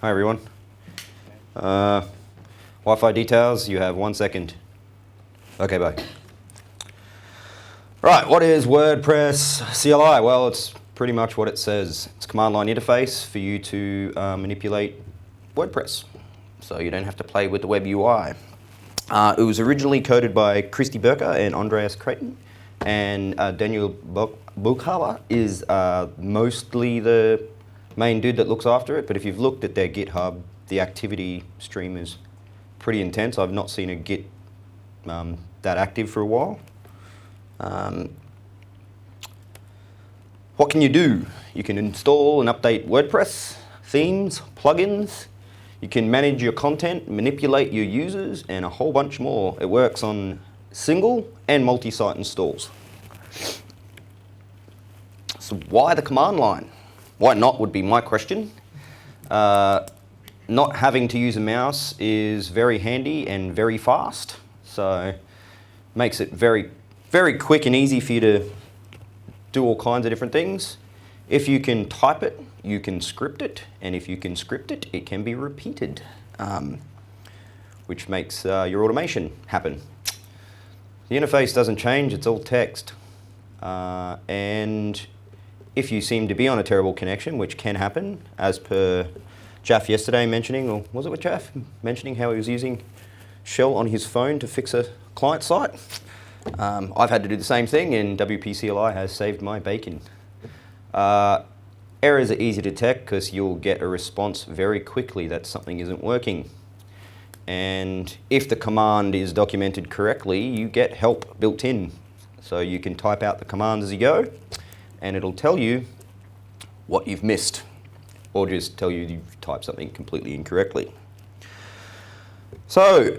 Hi everyone. Wi-Fi details, you have 1 second. Okay, bye. Right, what is WordPress CLI? Well, it's pretty much what it says. It's a command line interface for you to manipulate WordPress. So you don't have to play with the web UI. It was originally coded by Christy Berker and Andreas Creighton, and Daniel Buchhaber is mostly the main dude that looks after it, but if you've looked at their GitHub, the activity stream is pretty intense. I've not seen a Git that active for a while. What can you do? You can install and update WordPress, themes, plugins. You can manage your content, manipulate your users, and a whole bunch more. It works on single and multi-site installs. So why the command line? Why not would be my question. Not having to use a mouse is very handy and very fast. So makes it very, very quick and easy for you to do all kinds of different things. If you can type it, you can script it, and if you can script it, it can be repeated, which makes your automation happen. The interface doesn't change, it's all text. And if you seem to be on a terrible connection, which can happen, as per Jaff yesterday mentioning, or was it with Jaff, mentioning how he was using Shell on his phone to fix a client site? I've had to do the same thing, and WP-CLI has saved my bacon. Errors are easy to detect because you'll get a response very quickly that something isn't working. And if the command is documented correctly, you get help built in. So you can type out the commands as you go, and it'll tell you what you've missed, or just tell you you've typed something completely incorrectly. So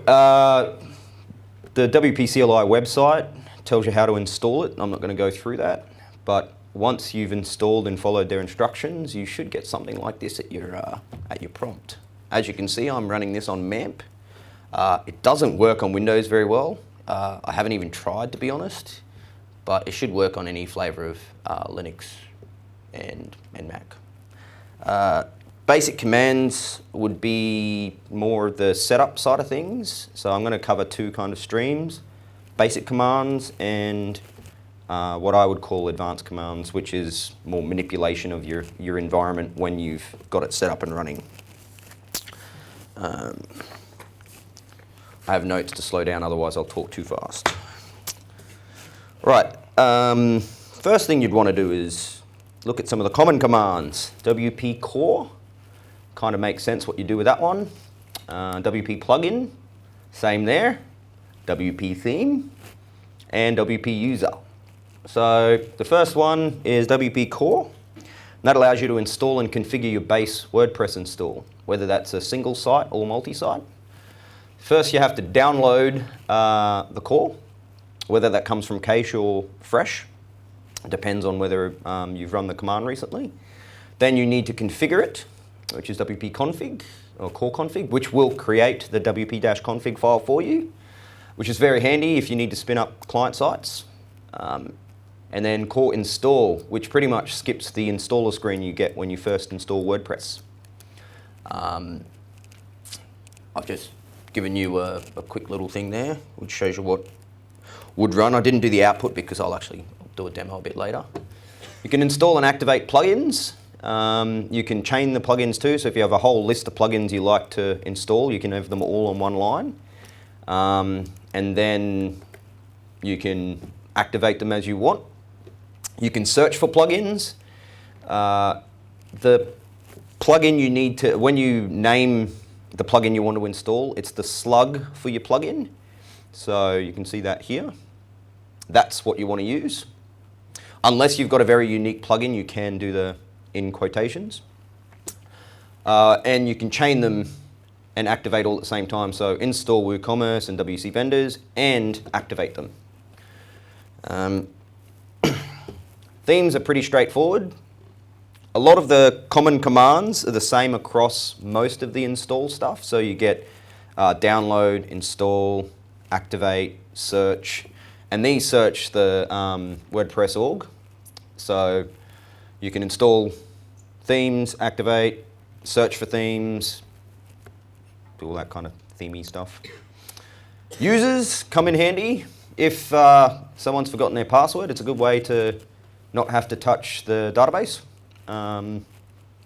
the WP-CLI website tells you how to install it. I'm not going to go through that, but once you've installed and followed their instructions, you should get something like this at your prompt. As you can see, I'm running this on MAMP. It doesn't work on Windows very well. I haven't even tried, to be honest, but it should work on any flavor of Linux and Mac. Basic commands would be more the setup side of things. So I'm going to cover two kind of streams: basic commands and what I would call advanced commands, which is more manipulation of your environment when you've got it set up and running. I have notes to slow down, otherwise I'll talk too fast. Right, first thing you'd want to do is look at some of the common commands. WP core, kind of makes sense what you do with that one. WP plugin, same there. WP theme, and WP user. So the first one is WP core. And that allows you to install and configure your base WordPress install, whether that's a single site or multi-site. First, you have to download the core, whether that comes from cache or fresh. It depends on whether you've run the command recently. Then you need to configure it, which is WP-config or core config, which will create the WP-config file for you, which is very handy if you need to spin up client sites. And then core install, which pretty much skips the installer screen you get when you first install WordPress. I've just given you a quick little thing there, which shows you what would run. I didn't do the output because I'll do a demo a bit later. You can install and activate plugins. You can chain the plugins too, so if you have a whole list of plugins you like to install, you can have them all on one line. And then you can activate them as you want. You can search for plugins. The plugin you need to, when you name the plugin you want to install, it's the slug for your plugin. So you can see that here. That's what you want to use. Unless you've got a very unique plugin, you can do the in quotations. And you can chain them and activate all at the same time. So install WooCommerce and WC vendors and activate them. Themes are pretty straightforward. A lot of the common commands are the same across most of the install stuff. So you get download, install, activate, search, and these search the WordPress org. So you can install themes, activate, search for themes, do all that kind of themey stuff. Users come in handy. If someone's forgotten their password, it's a good way to not have to touch the database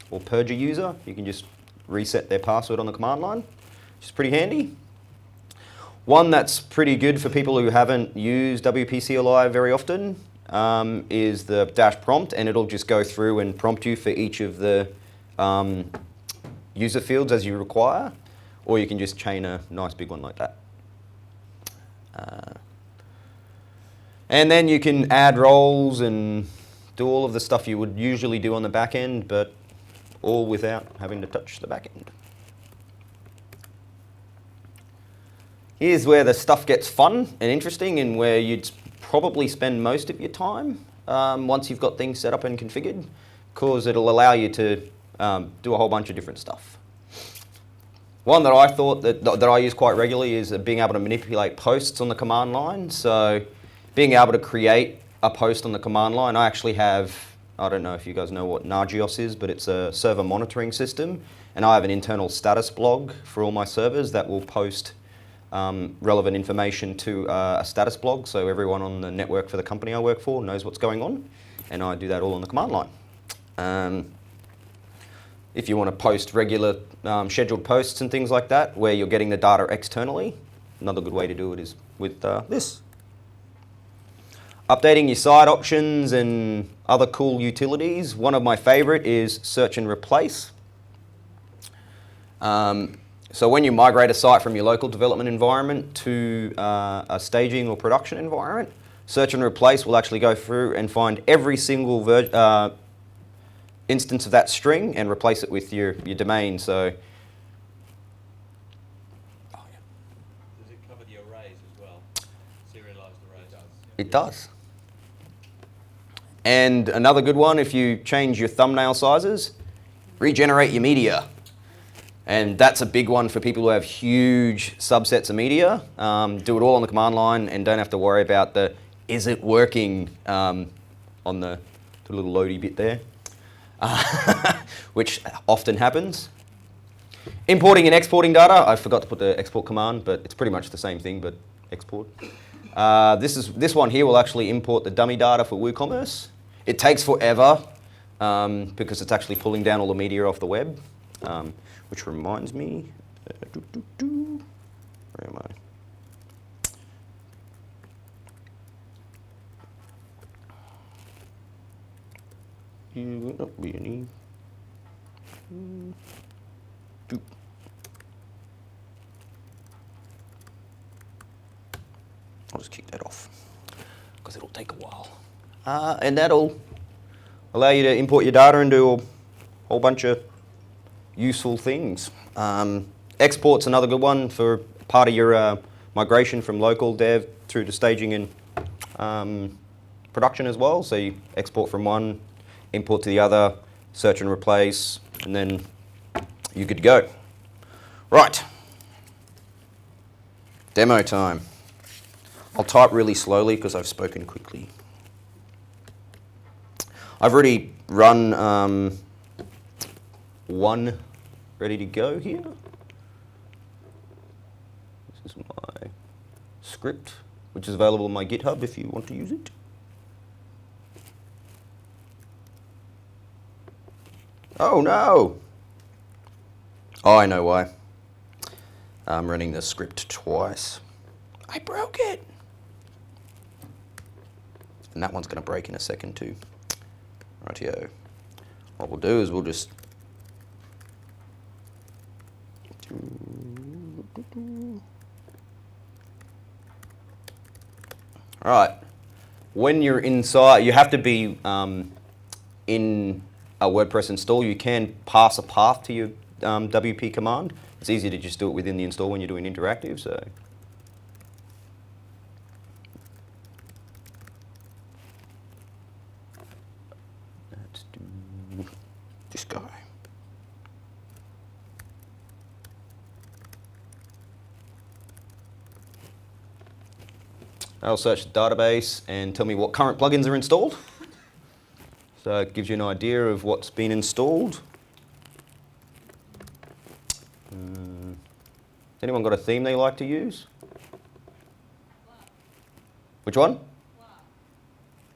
or purge a user. You can just reset their password on the command line, which is pretty handy. One that's pretty good for people who haven't used WP-CLI very often is the dash prompt, and it'll just go through and prompt you for each of the user fields as you require, or you can just chain a nice big one like that. And then you can add roles and do all of the stuff you would usually do on the back end, but all without having to touch the back end. Here's where the stuff gets fun and interesting, and where you'd probably spend most of your time once you've got things set up and configured, because it'll allow you to do a whole bunch of different stuff. One that I thought that I use quite regularly is being able to manipulate posts on the command line. So being able to create a post on the command line, I actually have, I don't know if you guys know what Nagios is, but it's a server monitoring system, and I have an internal status blog for all my servers that will post relevant information to a status blog, so everyone on the network for the company I work for knows what's going on, and I do that all on the command line. If you want to post regular scheduled posts and things like that, where you're getting the data externally, another good way to do it is with this. Updating your site options and other cool utilities. One of my favorite is search and replace. So when you migrate a site from your local development environment to a staging or production environment, search and replace will actually go through and find every single instance of that string and replace it with your domain. So, does it cover the arrays as well? Serialized arrays? It does. And another good one, if you change your thumbnail sizes, regenerate your media. And that's a big one for people who have huge subsets of media. Do it all on the command line and don't have to worry about the, is it working on the little loady bit there, which often happens. Importing and exporting data. I forgot to put the export command, but it's pretty much the same thing, but export. This one here will actually import the dummy data for WooCommerce. It takes forever because it's actually pulling down all the media off the web. Which reminds me, where am I? You will not be any. I'll just kick that off because it'll take a while. And that'll allow you to import your data and do a whole bunch of useful things. Export's another good one for part of your migration from local dev through to staging and production as well. So you export from one, import to the other, search and replace, and then you're good to go. Right. Demo time. I'll type really slowly because I've spoken quickly. I've already run one ready to go here. This is my script, which is available on my GitHub if you want to use it. Oh no! Oh, I know why. I'm running the script twice. I broke it! And that one's going to break in a second too. Rightio. What we'll do is we'll just all right. When you're inside, you have to be in a WordPress install. You can pass a path to your WP command. It's easy to just do it within the install when you're doing interactive. So. Let's do this guy. I'll search the database and tell me what current plugins are installed. So it gives you an idea of what's been installed. Anyone got a theme they like to use? Which one?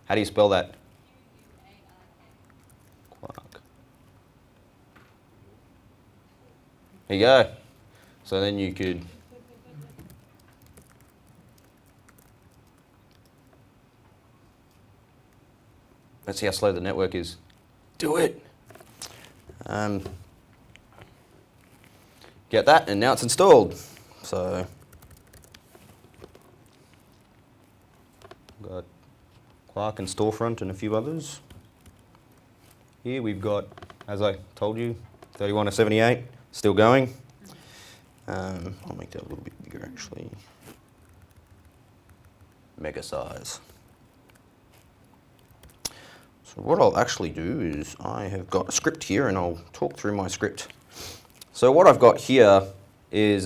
How do you spell that? Quark. There you go. So then you could let's see how slow the network is. Do it. Get that, and now it's installed. So got Quark and Storefront and a few others. Here we've got, as I told you, 31 to 78, still going. I'll make that a little bit bigger actually. Mega size. So what I'll actually do is I have got a script here and I'll talk through my script. So what I've got here is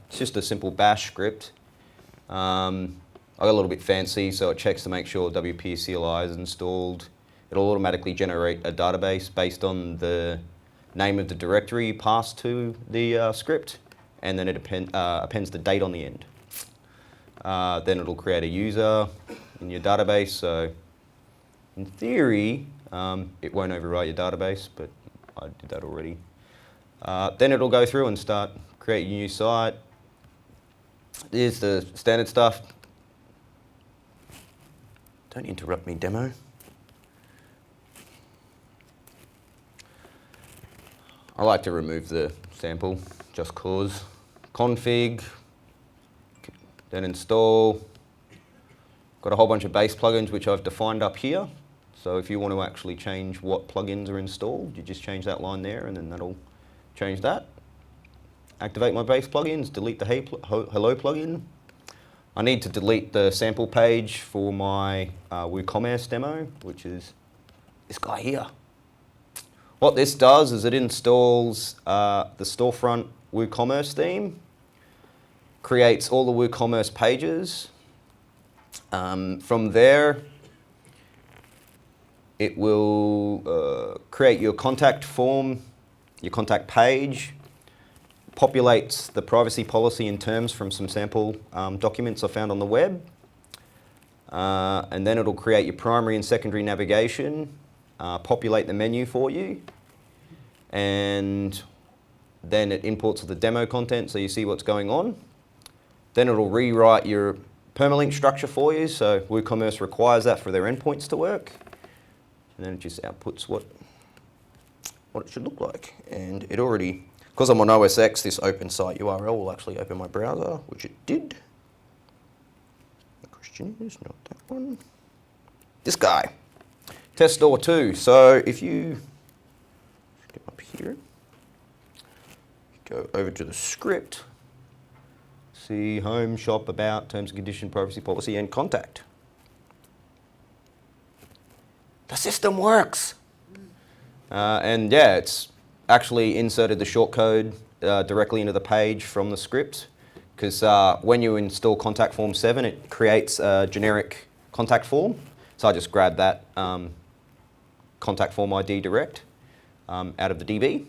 just a simple bash script. I got a little bit fancy, so it checks to make sure WP-CLI is installed. It'll automatically generate a database based on the name of the directory passed to the script, and then it appends the date on the end. Then it'll create a user in your database, so in theory, it won't overwrite your database, but I did that already. Then it'll go through and start creating a new site. Here's the standard stuff. Don't interrupt me, demo. I like to remove the sample, just cause. Config, then install. Got a whole bunch of base plugins which I've defined up here. So if you want to actually change what plugins are installed, you just change that line there and then that'll change that. Activate my base plugins, delete the hello plugin. I need to delete the sample page for my WooCommerce demo, which is this guy here. What this does is it installs the storefront WooCommerce theme, creates all the WooCommerce pages. From there, it will create your contact form, your contact page, populates the privacy policy and terms from some sample documents I found on the web, and then it'll create your primary and secondary navigation, populate the menu for you, and then it imports the demo content so you see what's going on. Then it'll rewrite your permalink structure for you, so WooCommerce requires that for their endpoints to work, and then it just outputs what it should look like. And it already, because I'm on OS X, this open site URL will actually open my browser, which it did. The question is not that one. This guy, test store 2. So if you get up here, go over to the script, see home, shop, about, terms and conditions, privacy policy, and contact. The system works. And yeah, it's actually inserted the shortcode directly into the page from the script, because when you install contact form 7, it creates a generic contact form. So I just grabbed that contact form ID direct out of the DB.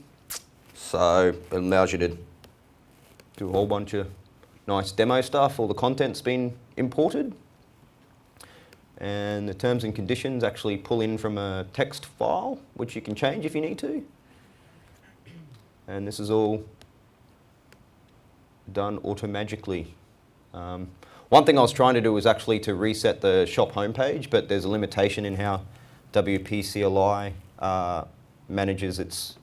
So it allows you to do a whole bunch of nice demo stuff. All the content's been imported. And the terms and conditions actually pull in from a text file, which you can change if you need to. And this is all done automagically. One thing I was trying to do was actually to reset the shop homepage, but there's a limitation in how WP-CLI manages its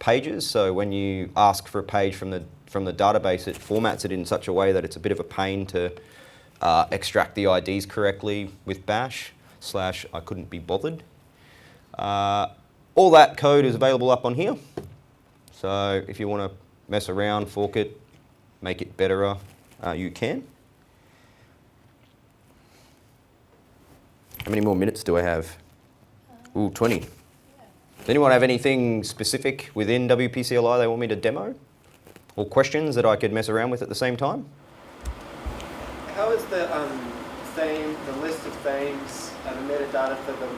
pages. So when you ask for a page from the database, it formats it in such a way that it's a bit of a pain to extract the IDs correctly with bash / I couldn't be bothered. All that code is available up on here. So if you want to mess around, fork it, make it better, you can. How many more minutes do I have? Ooh, 20. Does anyone have anything specific within WP-CLI they want me to demo? Or questions that I could mess around with at the same time? How is the theme, the list of themes, and the metadata for the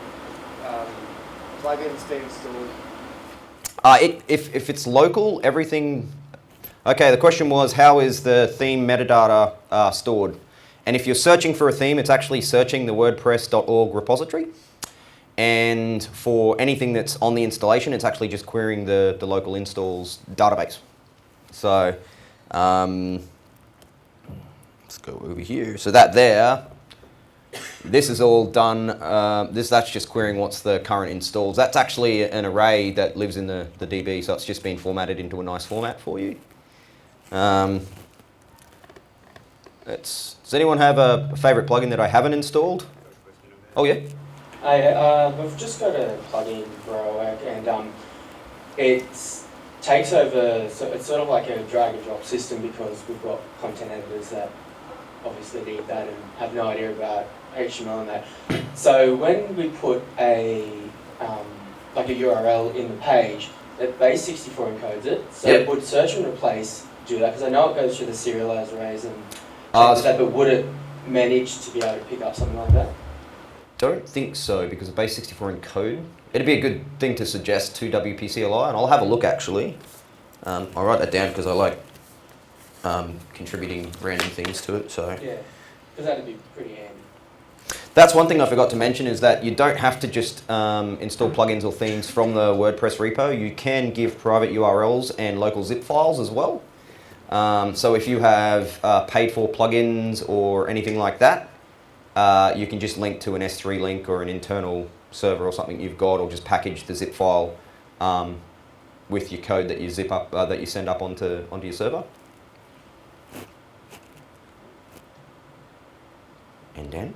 plugins being stored? If it's local, everything, Okay, the question was, how is the theme metadata stored? And if you're searching for a theme, it's actually searching the WordPress.org repository. And for anything that's on the installation, it's actually just querying the local installs database. So let's go over here. So that there, this is all done. That's just querying what's the current installs. That's actually an array that lives in the DB, so it's just been formatted into a nice format for you. Does anyone have a favorite plugin that I haven't installed? Oh yeah. We've just got a plugin for our work, and it takes over. So it's sort of like a drag and drop system because we've got content editors that obviously need that and have no idea about HTML and that. So when we put like a URL in the page, that base64 encodes it. So Yep. would search and replace do that? Because I know it goes through the serialized arrays and that, but would it manage to be able to pick up something like that? Don't think so, because of base64 encode. It'd be a good thing to suggest to WP-CLI, and I'll have a look actually. I'll write that down because I like contributing random things to it. So Yeah, because that'd be pretty handy. that's one thing I forgot to mention, is that you don't have to just install plugins or themes from the WordPress repo. You can give private URLs and local zip files as well. So if you have paid for plugins or anything like that, you can just link to an S3 link or an internal server or something you've got, or just package the zip file with your code that you zip up, that you send up onto your server. And then,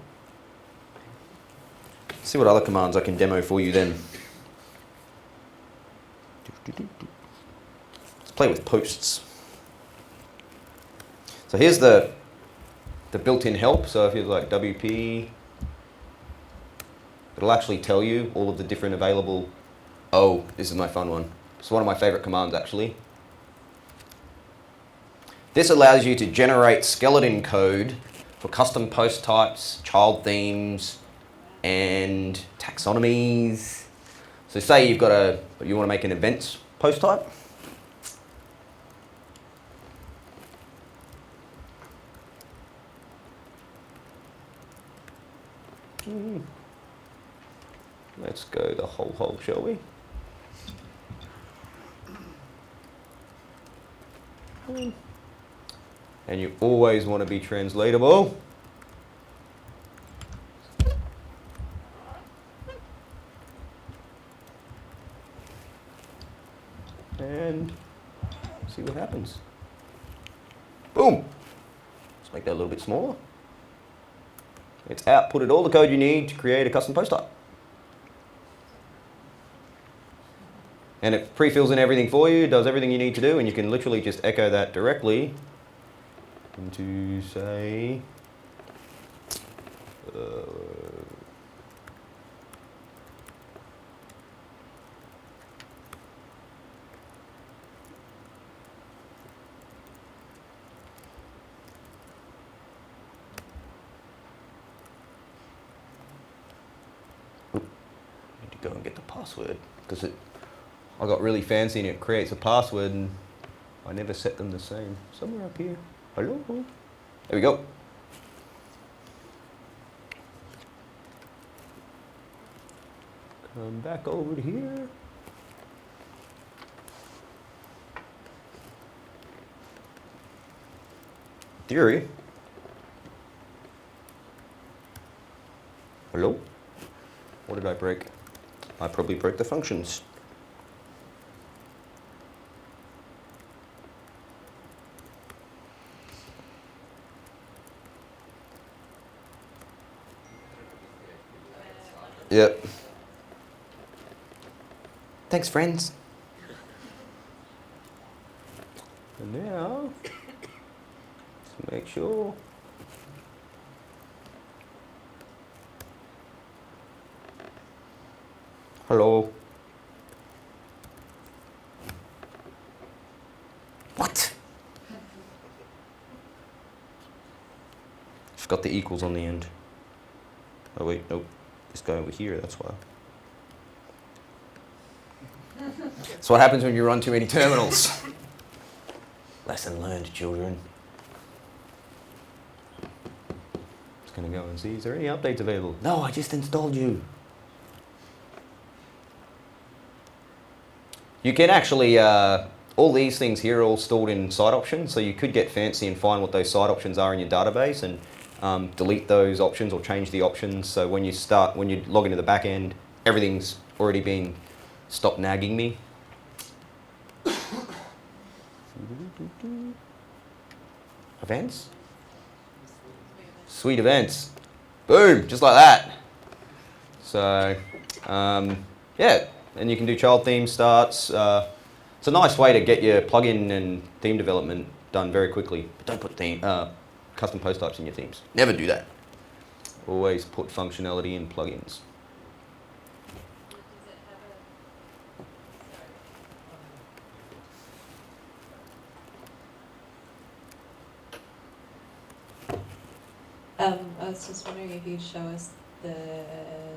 see what other commands I can demo for you then. Let's play with posts. So here's the built-in help. So if you're like WP, it'll actually tell you all of the different available. Oh, this is my fun one. It's one of my favorite commands actually. This allows you to generate skeleton code for custom post types, child themes, and taxonomies. So say you want to make an events post type. Let's go the whole hog, shall we? And you always want to be translatable. And see what happens. Boom! Let's make that a little bit smaller. It's outputted all the code you need to create a custom post type. And it pre-fills in everything for you, does everything you need to do, and you can literally just echo that directly into, say, need to go and get the password, because I got really fancy and it creates a password and I never set them the same. Somewhere up here. Hello? There we go. Come back over to here. Theory. Hello? What did I break? I probably broke the functions. Yep. Thanks, friends. And now, let's make sure. Hello. What? It's got the equals on the end. Oh wait, nope. It's going over here, that's why. That's what happens when you run too many terminals. Lesson learned, children. Just gonna go and see, is there any updates available? No, I just installed you. You can actually, all these things here are all stored in site options, so you could get fancy and find what those site options are in your database and delete those options or change the options. So when you log into the back end, everything's already been stopped nagging me. Events? Sweet events. Boom, just like that. So, yeah, and you can do child theme starts. It's a nice way to get your plugin and theme development done very quickly. But don't put custom post types in your themes. Never do that. Always put functionality in plugins. I was just wondering if you'd show us the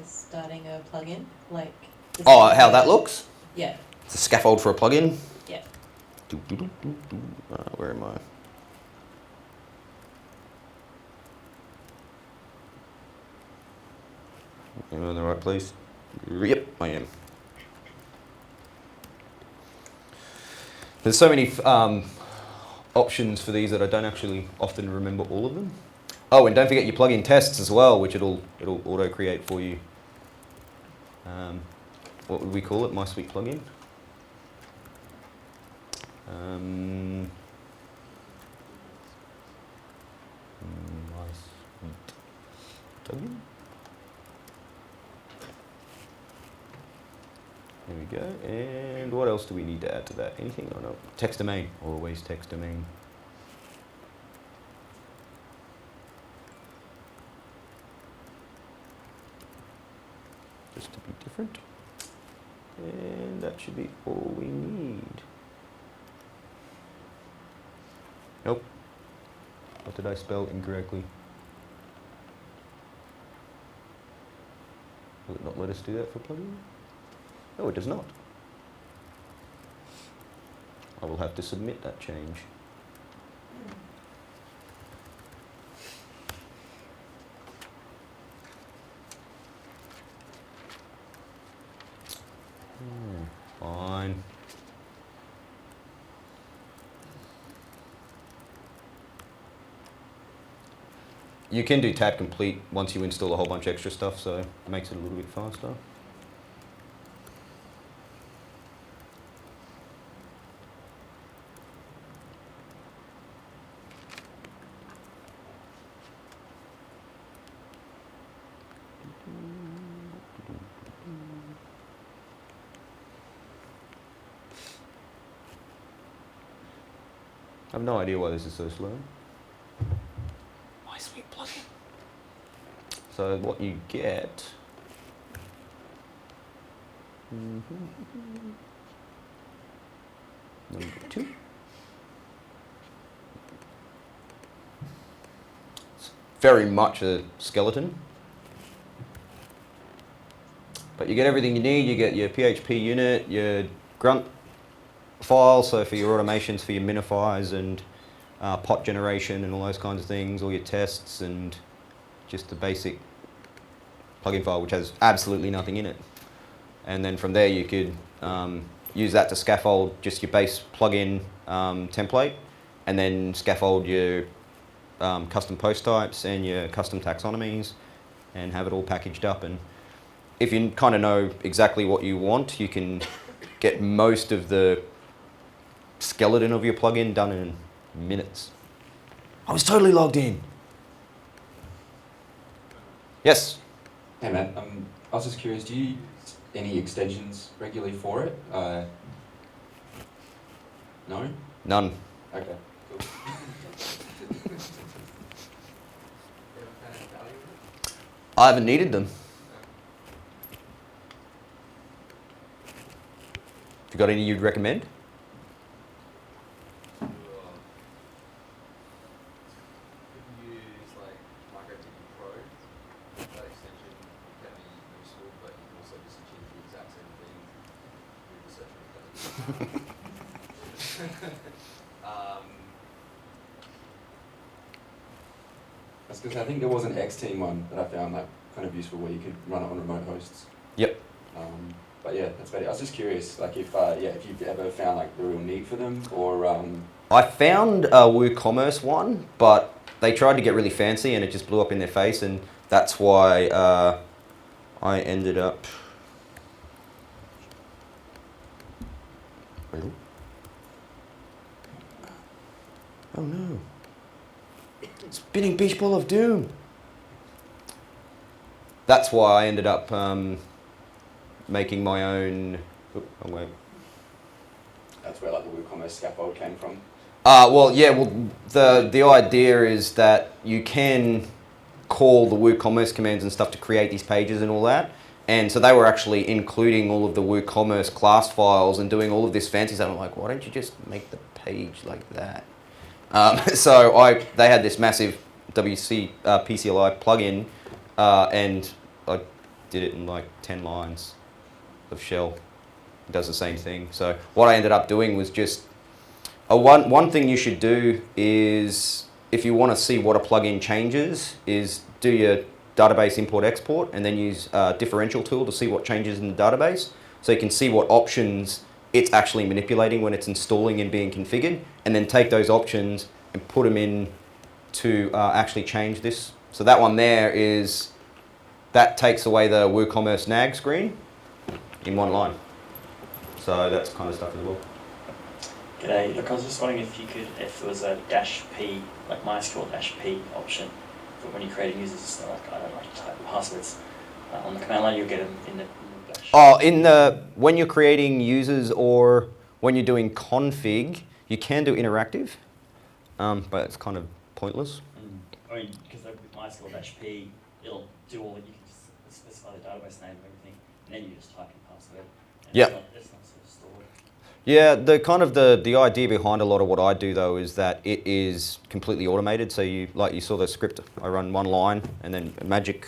starting a plugin, like. Oh, how that looks? Yeah. It's a scaffold for a plugin. Yeah. Where am I? Am I in the right place? Yep, I am. There's so many options for these that I don't actually often remember all of them. Oh, and don't forget your plugin tests as well, which it'll auto create for you. What would we call it? My Sweet Plugin. My Sweet Plugin. There we go. And what else do we need to add to that? Anything or no? Text domain. Always text domain. Just to be different. And that should be all we need. Nope. What did I spell incorrectly? Will it not let us do that for plugin? No, it does not. I will have to submit that change. Fine. You can do tab complete once you install a whole bunch of extra stuff, so it makes it a little bit faster. I have no idea why this is so slow. My Sweet Plugin. So what you get... Number 2. It's very much a skeleton. But you get everything you need. You get your PHP unit, your grunt file, so for your automations, for your minifiers and pot generation and all those kinds of things, all your tests and just the basic plugin file which has absolutely nothing in it. And then from there you could use that to scaffold just your base plugin template and then scaffold your custom post types and your custom taxonomies and have it all packaged up. And if you kind of know exactly what you want, you can get most of the skeleton of your plugin done in minutes. I was totally logged in. Yes? Hey Matt, I was just curious, do you use any extensions regularly for it? No? None. Okay, cool. I haven't needed them. Have you got any you'd recommend? Because I think there was an X-Team one that I found like kind of useful where you could run it on remote hosts. Yep. But yeah, that's better. I was just curious, like if you've ever found like the real need for them, or I found a WooCommerce one, but they tried to get really fancy and it just blew up in their face, and that's why I ended up. Oh no! Spinning beach ball of doom. That's why I ended up making my own. Oh wait. that's where like the WooCommerce scaffold came from. Well, yeah. Well, the idea is that you can call the WooCommerce commands and stuff to create these pages and all that. And so they were actually including all of the WooCommerce class files and doing all of this fancy stuff. I'm like, why don't you just make the page like that? So they had this massive WP-CLI plugin, and I did it in like 10 lines of shell. It does the same thing. So what I ended up doing was just one thing you should do is, if you want to see what a plugin changes, is do your database import export and then use a differential tool to see what changes in the database, so you can see what options it's actually manipulating when it's installing and being configured, and then take those options and put them in to actually change this. So that one there that takes away the WooCommerce nag screen in one line. So that's kind of stuff as well. G'day, look, I was just wondering if there was a -p, like MySQL -p option for when you're creating users, it's not like, I don't like to type passwords on the command line, you'll get them in the dash. Oh, when you're creating users or when you're doing config, you can do interactive, but it's kind of pointless. I mean, because with MySQL -p, it'll do all that, you can just specify the database name and everything, and then you just type in password. And Yep. It's not sort of stored. Yeah, the idea behind a lot of what I do though is that it is completely automated. So you saw the script. I run one line and then magic.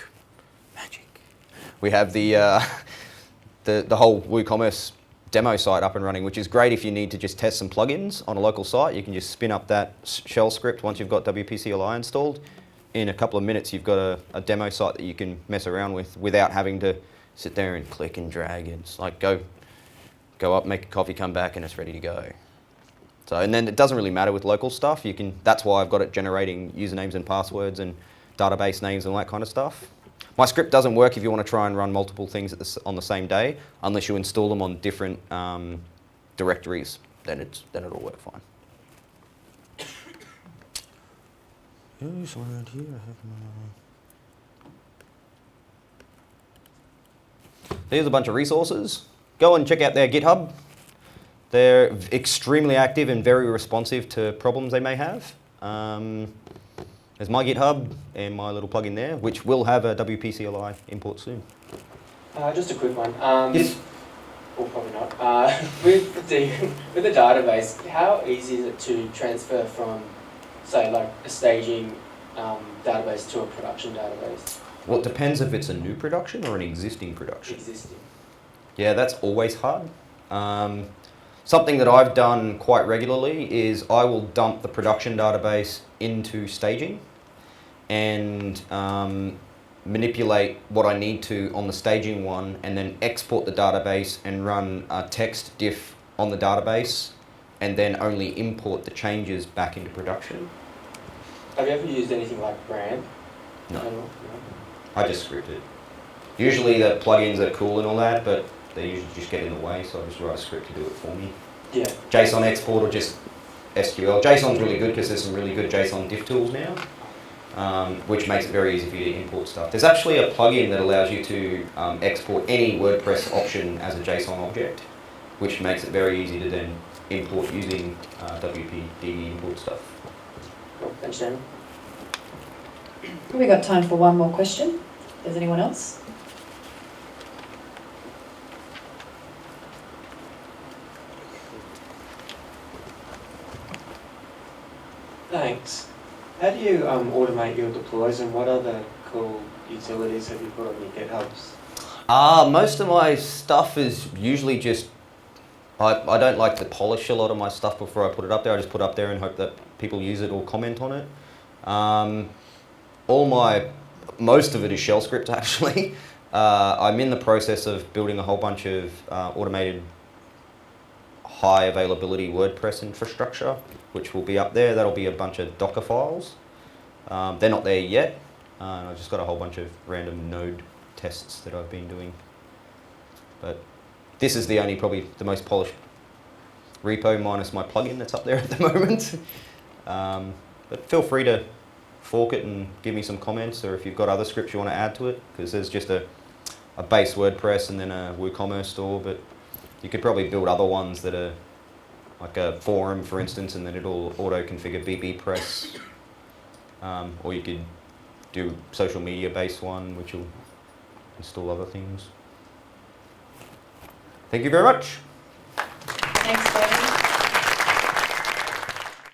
We have the whole WooCommerce demo site up and running, which is great if you need to just test some plugins on a local site. You can just spin up that shell script once you've got WP-CLI installed. In a couple of minutes, you've got a demo site that you can mess around with without having to sit there and click and drag. It's like go up, make a coffee, come back, and it's ready to go. So, and then it doesn't really matter with local stuff. That's why I've got it generating usernames and passwords and database names and all that kind of stuff. My script doesn't work if you want to try and run multiple things on the same day, unless you install them on different directories. Then it'll work fine. Around here I have Here's a bunch of resources. Go and check out their GitHub. They're extremely active and very responsive to problems they may have. There's my GitHub and my little plugin there, which will have a WP-CLI import soon. Just a quick one. Yes. Or probably not. With the database, how easy is it to transfer from, say, like a staging database to a production database? Well, it depends if it's a new production or an existing production. Existing. Yeah, that's always hard. Something that I've done quite regularly is I will dump the production database into staging and manipulate what I need to on the staging one, and then export the database and run a text diff on the database, and then only import the changes back into production. Have you ever used anything like Brand? No. No. I just script it. Usually the plugins are cool and all that, but they usually just get in the way, so I just write a script to do it for me. Yeah. JSON export or just SQL. JSON's really good because there's some really good JSON diff tools now, which makes it very easy for you to import stuff. There's actually a plugin that allows you to export any WordPress option as a JSON object, which makes it very easy to then import using WP-DE import stuff. Cool. Thanks, Jamie. We got time for one more question. Does anyone else? Thanks. How do you automate your deploys, and what other cool utilities have you put on your GitHubs? Most of my stuff is usually just, I don't like to polish a lot of my stuff before I put it up there. I just put it up there and hope that people use it or comment on it. most of it is shell script actually. I'm in the process of building a whole bunch of automated high availability WordPress infrastructure, which will be up there. That'll be a bunch of Docker files. They're not there yet. I've just got a whole bunch of random node tests that I've been doing. But this is probably the most polished repo minus my plugin that's up there at the moment. But feel free to fork it and give me some comments, or if you've got other scripts you want to add to it, because there's just a base WordPress and then a WooCommerce store, but you could probably build other ones that are like a forum, for instance, and then it'll auto-configure WP-Press. Or you could do social media based one, which will install other things. Thank you very much.